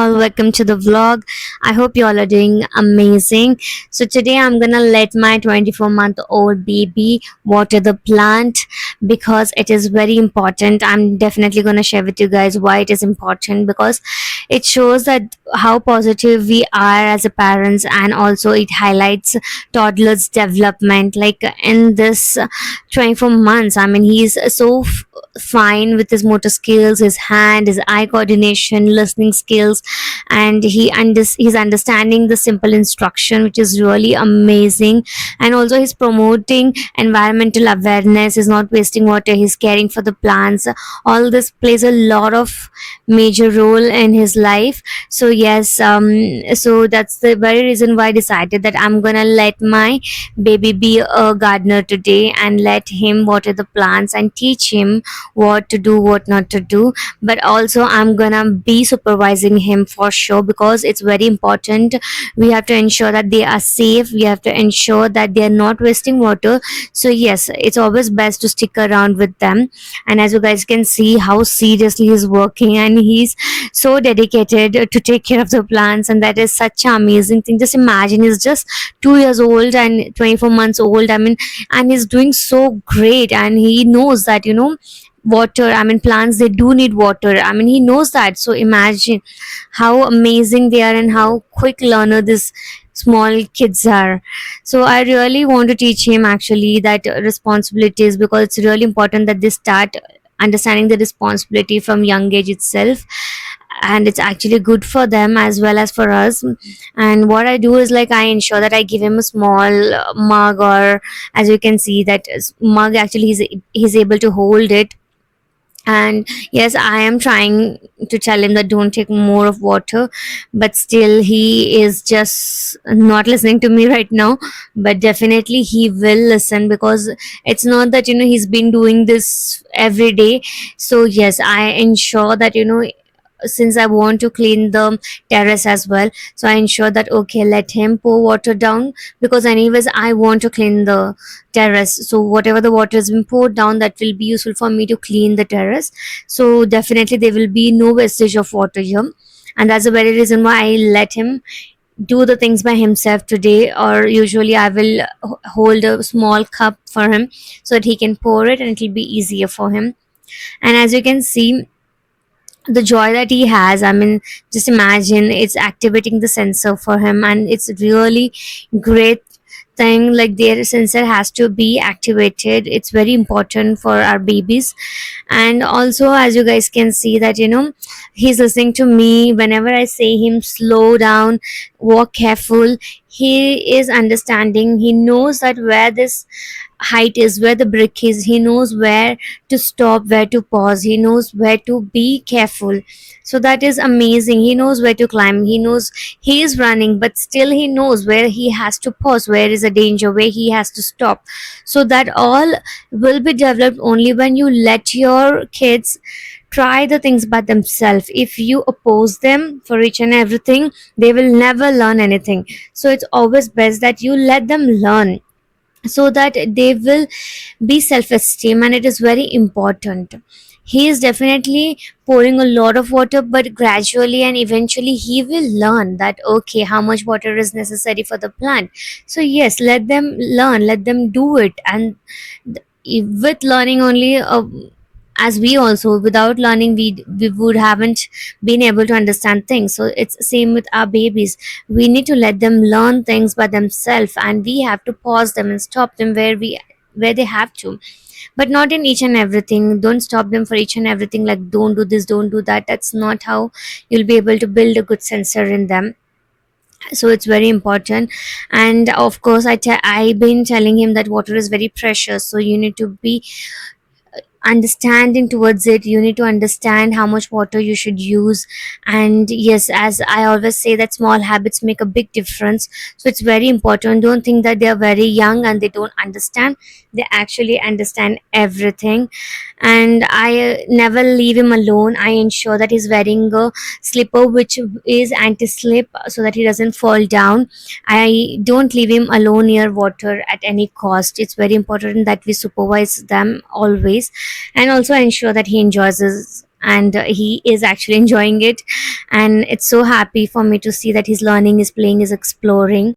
all, welcome to the vlog. I hope you all are doing amazing. So today I'm gonna let my 24-month-old baby water the plant because it is very important. I'm definitely gonna share with you guys why it is important, because it shows that how positive we are as a parents, and also it highlights toddlers development. Like in this 24 months, I mean, he's so fine with his motor skills, his hand, his eye coordination, listening skills, and he's understanding the simple instruction, which is really amazing. And also he's promoting environmental awareness, he's not wasting water, he's caring for the plants. All this plays a lot of major role in his life. So yes, so that's the very reason why I decided that I'm gonna let my baby be a gardener today and let him water the plants and teach him what to do, what not to do. But also I'm gonna be supervising him for sure, because it's very important. We have to ensure that they are safe, we have to ensure that they are not wasting water. So yes, it's always best to stick around with them. And as you guys can see how seriously he's working, and he's so dedicated to take care of the plants, and that is such an amazing thing. Just imagine, he's just 2 years old and 24 months old, I mean, and he's doing so great. And he knows that, water, I mean, plants, they do need water, I mean, he knows that. So imagine how amazing they are and how quick learner these small kids are. So I really want to teach him actually that responsibilities, because it's really important that they start understanding the responsibility from young age itself, and it's actually good for them as well as for us. And what I do is, like, I ensure that I give him a small mug, or as you can see that mug, actually he's able to hold it. And yes, I am trying to tell him that don't take more of water, but still he is just not listening to me right now. But definitely he will listen, because it's not that, he's been doing this every day. So yes, I ensure that, since I want to clean the terrace as well, so I ensure that okay, let him pour water down, because anyways I want to clean the terrace. So whatever the water has been poured down, that will be useful for me to clean the terrace. So definitely there will be no wastage of water here, and that's the very reason why I let him do the things by himself today. Or usually I will hold a small cup for him so that he can pour it, and it will be easier for him. And as you can see, the joy that he has, I mean, just imagine, it's activating the sensor for him, and it's really great thing. Like, their sensor has to be activated, it's very important for our babies. And also, as you guys can see that, he's listening to me whenever I say him slow down, walk careful. He is understanding, he knows that where this height is, where the brick is, he knows where to stop, where to pause, he knows where to be careful. So that is amazing. He knows where to climb, he knows he is running, but still he knows where he has to pause, where is a danger, where he has to stop. So that all will be developed only when you let your kids try the things by themselves. If you oppose them for each and everything, they will never learn anything. So it's always best that you let them learn, so that they will be self-esteem, and it is very important. He is definitely pouring a lot of water, but gradually and eventually he will learn that okay, how much water is necessary for the plant. So yes, let them learn, let them do it. And with learning only, as we also, without learning, we would haven't been able to understand things. So it's same with our babies, we need to let them learn things by themselves, and we have to pause them and stop them where they have to, but not in each and everything. Don't stop them for each and everything, like don't do this, don't do that. That's not how you'll be able to build a good sensor in them. So it's very important. And of course, I've been telling him that water is very precious, so you need to be understanding towards it. You need to understand how much water you should use. And yes, as I always say, that small habits make a big difference. So it's very important. Don't think that they are very young and they don't understand. They actually understand everything. And I never leave him alone. I ensure that he's wearing a slipper which is anti-slip, so that he doesn't fall down. I don't leave him alone near water at any cost. It's very important that we supervise them always, and also ensure that he enjoys his and he is actually enjoying it, and it's so happy for me to see that he's learning, he's playing, he's exploring.